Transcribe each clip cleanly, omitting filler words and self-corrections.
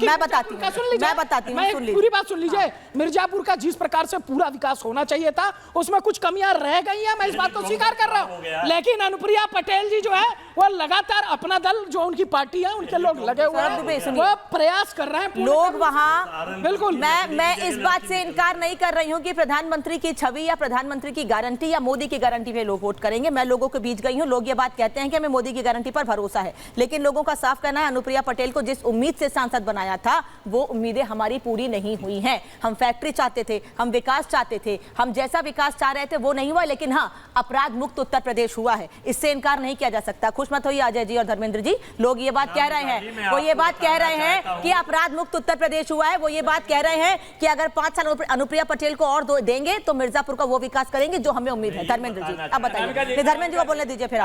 क्योंकि मैं बताती हूँ, सुन लीजिए, पूरी बात सुन लीजिए। मिर्जापुर का जिस प्रकार से पूरा विकास होना चाहिए था उसमें कुछ कमियां रह गई हैं, मैं इस बात को स्वीकार कर रहा हूँ। लेकिन अनुप्रिया पटेल जी जो है वो लगातार अपना दल, जो उनकी पार्टी है, उनके लोग लगे हुए हैं, वो प्रयास कर रहे हैं लोग वहाँ। बिल्कुल, मैं इस बात से इनकार नहीं कर रही हूँ कि प्रधानमंत्री की छवि या प्रधानमंत्री की गारंटी या मोदी की गारंटी पे लोग वोट करेंगे। मैं लोगों के बीच गई हूँ, लोग ये बात कहते हैं कि हमें मोदी की गारंटी पर भरोसा है, लेकिन लोगों का साफ कहना है अनुप्रिया पटेल को जिस उम्मीद से सांसद बनाया था वो उम्मीदें हमारी पूरी नहीं हुई हैं। हम फैक्ट्री चाहते थे, हम विकास चाहते थे, हम जैसा विकास चाह रहे थे वो नहीं हुआ, लेकिन हाँ, अपराध मुक्त उत्तर प्रदेश हुआ है, इससे इनकार नहीं किया जा सकता। खुश मत होइए अजय जी और धर्मेंद्र जी, लोग ये बात कह रहे हैं, वो ये बात कह रहे हैं कि अपराध मुक्त उत्तर प्रदेश हुआ है, वो ये बात कह रहे हैं कि अगर 5 साल अनुप्रिया पटेल को और देंगे तो मिर्जापुर का वो विकास करेंगे जो हमें उम्मीद है। धर्मेंद्र जी अब बताइए, धर्मेंद्र जी को बोलने दीजिए फिर।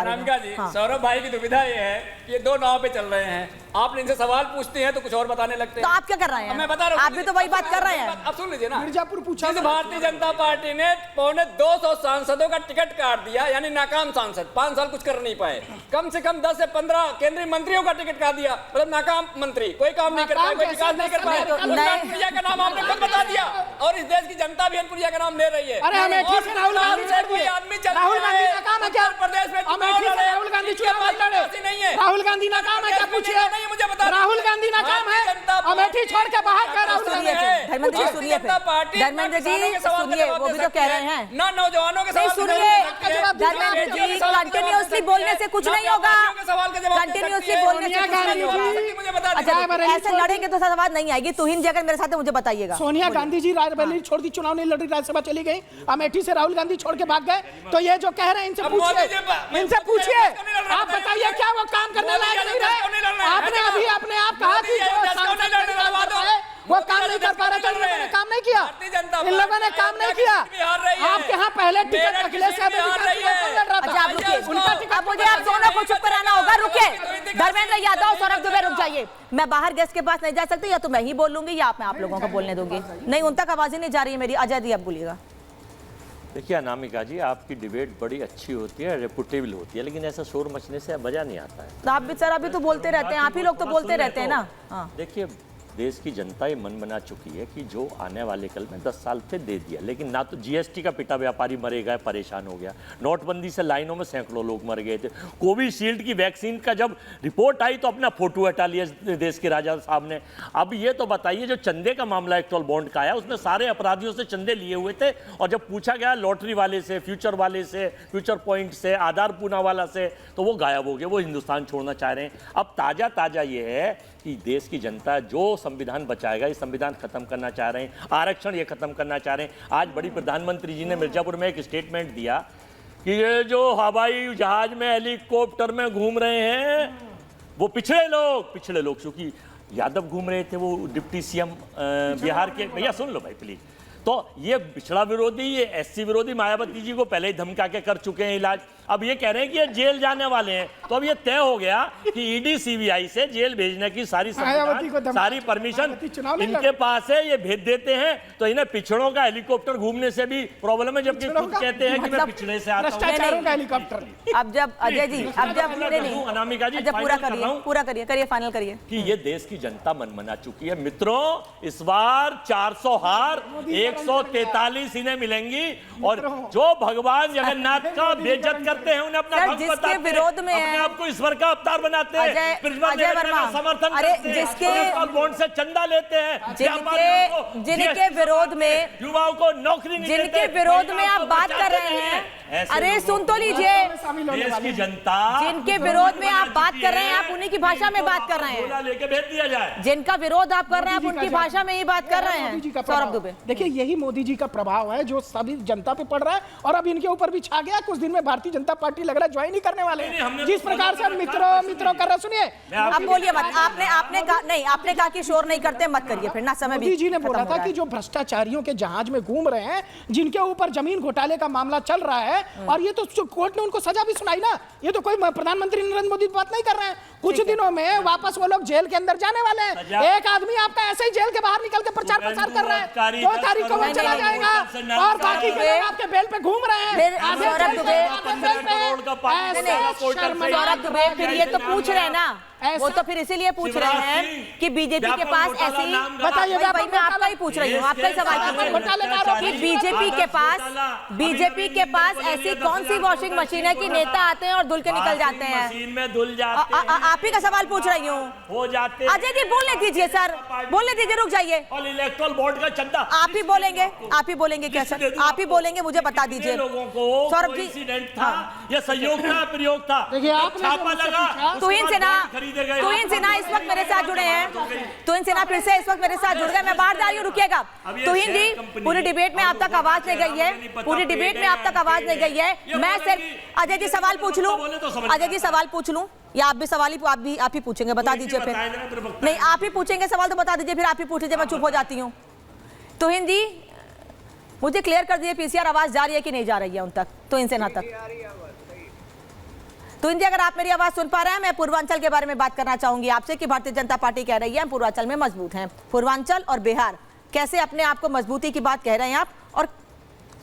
सौरभ भाई की दुविधा ये है कि ये दो नाव पे चल रहे हैं, आप इनसे सवाल पूछते हैं तो कुछ और बताने लगते हैं। तो आप क्या कर रहे हैं? मैं बता रहा हूं, आप भी तो वही बात कर रहे हैं। अब सुन लीजिए ना, मिर्जापुर पूछा, भारतीय जनता पार्टी ने 250 सांसदों का टिकट काट दिया, यानी नाकाम सांसद, 5 साल कुछ कर नहीं पाए। कम से कम 10 से 15 केंद्रीय मंत्रियों का टिकट काट दिया, मतलब नाकाम मंत्री, कोई काम नहीं कर पाए, कोई विकास नहीं कर पाए। अनुप्रिया का नाम आपने खुद बता दिया और इस देश की जनता भी अनुप्रिया का नाम ले रही है। अरे हमें ठीक से राहुल गांधी कोई आदमी चल राहुल गांधी नाकाम है क्या? प्रदेश में राहुल गांधी चुनाव नहीं है, राहुल गांधी नाकाम है क्या? पूछिए, नहीं मुझे बता, राहुल गांधी नाकाम है, अमेठी छोड़ के बाहर कर राहुल गांधी। धर्मेंद्र जी सुनिए, धर्मेंद्र जी सुनिए, वो भी तो कह रहे हैं ना, नौजवानों के नहीं सुनिए। धर्मेंद्र जी कंटिन्यूअसली बोलने से कुछ नहीं होगा, कंटिन्यूअसली बोलने से कुछ नहीं होगा। अच्छा, ऐसे लड़ेंगे तो सवाल नहीं आएगी। तुहिन जी अगर मेरे साथ है मुझे बताइएगा। सोनिया गांधी जी रायबरेली छोड़ दी, चुनाव नहीं लड़ी, राज्यसभा चली गई, अमेठी से राहुल गांधी छोड़ के भाग गए। तो ये जो कह रहे हैं इनसे पूछिए, आप बताइए क्या वो काम करने लायक नहीं रहे? आपने अभी अपने आप कहा कि वो काम नहीं कर पा रहे थे, इन लोगों ने काम नहीं किया, इन लोगों ने काम नहीं किया। आपके यहाँ पहले टिकट अखिलेश यादव मुझे आप दोनों को चुप कराना होगा। रुके धर्मेंद्र यादव, सौरभ दुबे रुक जाइए। मैं बाहर गेस्ट के पास नहीं जा सकती, या तो मैं ही बोल लूंगी या आप लोगों को बोलने दूंगी। नहीं, उन तक आवाज ही नहीं जा रही है मेरी। अजय जी अब बोलिएगा। देखिए अनामिका जी, आपकी डिबेट बड़ी अच्छी होती है, रेपुटेबल होती है, लेकिन ऐसा शोर मचने से मजा नहीं आता है। तो आप भी सर अभी तो बोलते रहते हैं, आप ही लोग तो बोलते रहते हैं ना। देखिए देश की जनता ये मन बना चुकी है कि जो आने वाले कल में 10 साल थे दे दिया, लेकिन ना तो जीएसटी का पिटा व्यापारी मरे गए, परेशान हो गया, नोटबंदी से लाइनों में सैकड़ों लोग मर गए थे, कोविशील्ड की वैक्सीन का जब रिपोर्ट आई तो अपना फोटो हटा लिया देश के राजा साहब ने। अब ये तो बताइए, जो चंदे का मामला इलेक्टोरल बॉन्ड का आया उसमें सारे अपराधियों से चंदे लिए हुए थे, और जब पूछा गया लॉटरी वाले से, फ्यूचर वाले से, फ्यूचर पॉइंट से, आधार पूना वाला से, तो वो गायब हो गए, वो हिंदुस्तान छोड़ना चाह रहे हैं। अब ताजा ये है कि देश की जनता जो संविधान बचाएगा, ये संविधान खत्म करना चाह रहे हैं, आरक्षण ये खत्म करना चाह रहे हैं। आज बड़ी प्रधानमंत्री जी ने मिर्जापुर में एक स्टेटमेंट दिया कि ये जो हवाई जहाज में, हेलीकॉप्टर में घूम रहे हैं वो पिछड़े लोग, क्योंकि यादव घूम रहे थे, वो डिप्टी सीएम बिहार के। भैया सुन लो भाई प्लीज। तो ये पिछड़ा विरोधी, ये एससी विरोधी मायावती जी को पहले ही धमका के कर चुके हैं इलाज। अब ये कह रहे हैं कि ये जेल जाने वाले हैं, तो अब ये तय हो गया कि ईडी सीबीआई से जेल भेजने की सारी परमिशन इनके पास है, ये भेज देते हैं। तो इन्हें पिछड़ों का हेलीकॉप्टर घूमने से भी प्रॉब्लम है, जबकि खुद कहते हैं कि मैं पिछड़े से आता हूं हेलीकॉप्टर। अब जब अजय जी, अब जब अनामिका जी पूरा करिए, फाइनल करिए कि ये देश की जनता मन मना चुकी है। मित्रों, इस बार 400 हार, 143 इन्हें मिलेंगी, और जो भगवान जगन्नाथ का बेइज्जत करते हैं उन्हें अपना भक्त बताते हैं, विरोध में अपने आप को ईश्वर का अवतार बनाते हैं, अजय वर्मा समर्थन करते हैं, जिसके बॉन्ड से चंदा लेते हैं, जिनके विरोध में युवाओं को नौकरी नहीं देते, जिनके विरोध में आप बात कर रहे हैं। अरे सुन तो लीजिए, देश की जनता जिनके विरोध में आप बात कर रहे हैं, आप उन्हीं की भाषा में बात कर रहे हैं, लेके भेज दिया जाए। जिनका विरोध आप कर रहे हैं, आप उनकी भाषा में ही बात कर रहे हैं। सौरभ दुबे, देखिए यही मोदी जी का प्रभाव है जो सभी जनता पे पड़ रहा है, और अब इनके ऊपर भी छा गया। कुछ दिन में भारतीय जनता पार्टी लग रहा है ज्वाइन ही करने वाले हैं। जिस प्रकार से मित्रों कर रहे, सुनिए आप बोलिए मत। आपने कहा कि शोर नहीं करते, मत करिए फिर ना। समय मोदी जी ने बोला था कि जो भ्रष्टाचारियों के जहाज में घूम रहे हैं, जिनके ऊपर जमीन घोटाले का मामला चल रहा है, और ये तो कोर्ट ने उनको सजा भी सुनाई ना। ये तो कोई प्रधानमंत्री नरेंद्र मोदी बात नहीं कर रहे हैं। कुछ दिनों में वापस वो लोग जेल के अंदर जाने वाले हैं। एक आदमी आपका ऐसे ही जेल के बाहर निकल के प्रचार प्रसार कर रहा है, 2 तारीख को वो चला जाएगा, और बाकी के लोग आपके बेल पे घूम रहे हैं। सौरभ दुबे फिर ये तो पूछ रहे हैं ना, वो तो फिर इसीलिए पूछ रहे हैं कि बीजेपी के पास ऐसी, बताइए, भाई मैं आपका ही पूछ रही हूँ, आपका ही सवाल पूछ रही हूँ कि बीजेपी के पास ऐसी कौन सी वॉशिंग मशीन है कि नेता आते हैं और धुल के निकल जाते हैं? मशीन में धुल जाते हैं। आप ही का सवाल पूछ रही हूँ। हो जाते। अजय जी बोलने दीजिए सर, बोलने दीजिए, रुक जाइए। और इलेक्ट्रल बोर्ड का चंदा आप ही बोलेंगे क्या सर? आप ही बोलेंगे, मुझे बता दीजिए। लोगों को सौरभ जी, इंसिडेंट था या सहयोग था, प्रयोग था? देखिए, आपने छापा लगा, तुहिन सिन्हा इस वक्त मेरे साथ जुड़े हैं। तुहिन सिन्हा फिर से इस वक्त मेरे साथ जुड़ गए। मैं बाहर जा रही हूँ, रुकिएगा। तुहिन जी, पूरी डिबेट में आप तक आवाज नहीं गई है, पूरी डिबेट में आप तक आवाज नहीं गई है। मैं सिर्फ अजय जी सवाल पूछ लूं, अजय जी सवाल पूछ लूं, या आप भी सवाल ही आप ही पूछेंगे? बता दीजिए फिर। नहीं, आप ही पूछेंगे सवाल तो बता दीजिए, फिर आप ही पूछ लीजिए, मैं चुप हो जाती हूँ। तुहिन जी मुझे क्लियर कर दीजिए, पीसीआर आवाज जा रही है कि नहीं जा रही है उन तक, तुहिन सिन्हा तक? तुहिन जी, अगर आप मेरी आवाज सुन पा रहे हैं, मैं पूर्वांचल के बारे में बात करना चाहूंगी आपसे कि भारतीय जनता पार्टी कह रही है हम पूर्वांचल में मजबूत हैं। पूर्वांचल और बिहार कैसे अपने आप को मजबूती की बात कह रहे हैं आप, और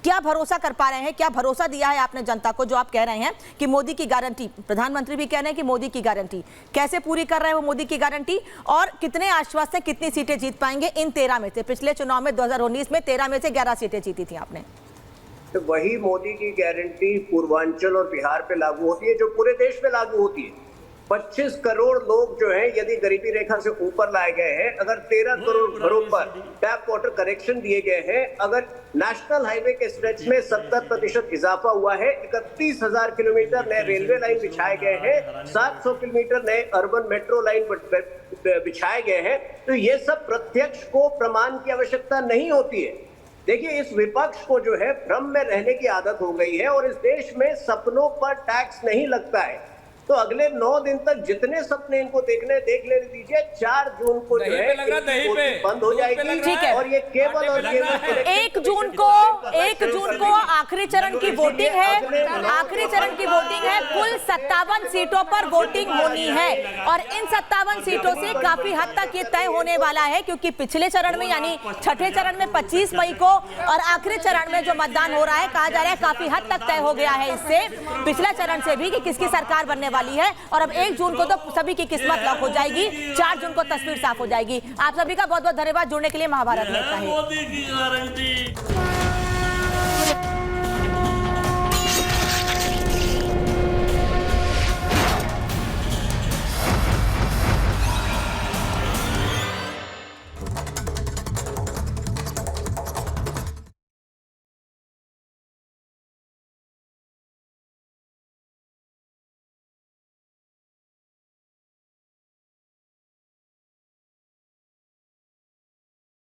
क्या भरोसा कर पा रहे हैं, क्या भरोसा दिया है आपने जनता को, जो आप कह रहे हैं कि मोदी की गारंटी, प्रधानमंत्री भी कह रहे हैं कि मोदी की गारंटी, कैसे पूरी कर रहे हैं वो मोदी की गारंटी, और कितने आश्वस्त हैं, कितनी सीटें जीत पाएंगे इन 13 में से? पिछले चुनाव में 2019 में 13 में से 11 सीटें जीती थी आपने। तो वही मोदी की गारंटी पूर्वांचल और बिहार पे लागू होती है जो पूरे देश में लागू होती है। 25 करोड़ लोग जो हैं यदि गरीबी रेखा से ऊपर लाए गए हैं, अगर 13 करोड़ घरों पर टैप वाटर कनेक्शन दिए गए हैं, अगर नेशनल हाईवे के स्ट्रेच में 70% इजाफा हुआ है, 31,000 किलोमीटर नए रेलवे लाइन बिछाए गए हैं, 700 किलोमीटर नए अर्बन मेट्रो लाइन बिछाए गए हैं, तो ये सब प्रत्यक्ष को प्रमाण की आवश्यकता नहीं होती है। देखिए, इस विपक्ष को जो है भ्रम में रहने की आदत हो गई है और इस देश में सपनों पर टैक्स नहीं लगता है। तो अगले 9 दिन तक जितने सपने इनको देख लेने दीजिए। 4 जून को जो है बंद हो जाएगी। ठीक है। और ये केवल और केवल 1 जून को आखिरी चरण की वोटिंग है, आखिरी चरण की वोटिंग है। कुल 57 सीटों पर वोटिंग होनी है और इन 57 सीटों से काफी हद तक ये तय होने वाला है, क्योंकि पिछले चरण में यानी छठे चरण में 25 मई को और आखिरी चरण में जो मतदान हो रहा है, कहा जा रहा है काफी हद तक तय हो गया है इससे, पिछले चरण से भी, कि किसकी सरकार बनने वाली है। और अब 1 जून को तो सभी की किस्मत लॉक हो जाएगी, 4 जून को तस्वीर साफ हो जाएगी। आप सभी का बहुत बहुत धन्यवाद जुड़ने के लिए महाभारत में।